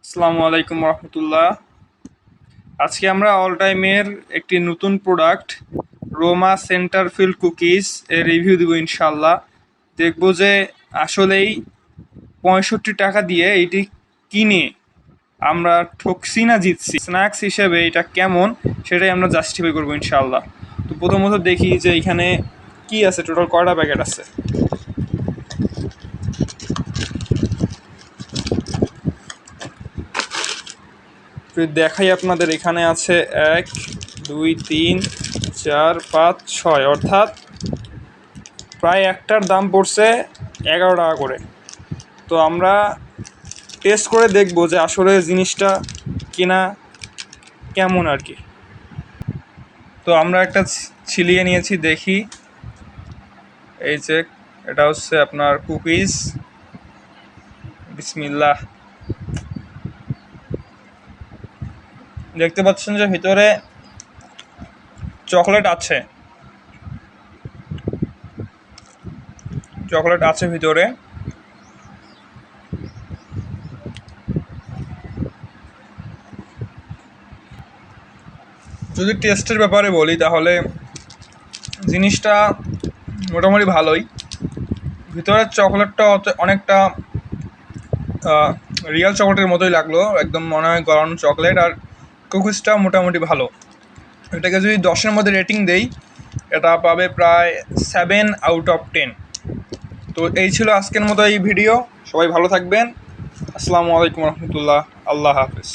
আসসালামু আলাইকুম রহমতুল্লাহ। আজকে আমরা অল টাইমের একটি নতুন product Ruma centre filled cookies এর রিভিউ দেবো ইনশাল্লাহ। দেখব যে আসলেই 65 টাকা দিয়ে এটি কিনে আমরা ঠকছি না জিতছি, স্ন্যাক্স হিসেবে এটা কেমন সেটাই আমরা জাস্টিফাই করবো ইনশাল্লাহ। তো প্রথমত দেখি যে এখানে কি আছে, টোটাল কয়টা প্যাকেট আছে। যদি দেখাই আপনাদের, এখানে আছে 1 2 3 4 5 6, অর্থাৎ প্রায় একটার দাম পড়ছে 11 টাকা করে। তো আমরা টেস্ট করে দেখব যে আসলে জিনিসটা কিনা কেমন আর কি। তো আমরা একটা ছিলিয়ে নিয়েছি, দেখি। এই যে এটা হচ্ছে আপনার কুকিজ, বিসমিল্লাহ। দেখতে পাচ্ছেন যে ভিতরে চকলেট আছে ভিতরে। যদি টেস্টের ব্যাপারে বলি তাহলে জিনিসটা মোটামুটি ভালোই। ভিতরের চকলেটটা অনেকটা রিয়েল চকলেটের মতোই লাগলো, একদম মনে হয় গরম চকলেট। আর কুকিজটা মোটামুটি ভালো। এটাকে যদি 10-এর মধ্যে রেটিং দেই, এটা পাবে প্রায় 7/10। তো এই ছিল আজকের মতো এই ভিডিও। সবাই ভালো থাকবেন। আসসালামু আলাইকুম রহমতুল্লাহ। আল্লাহ হাফেজ।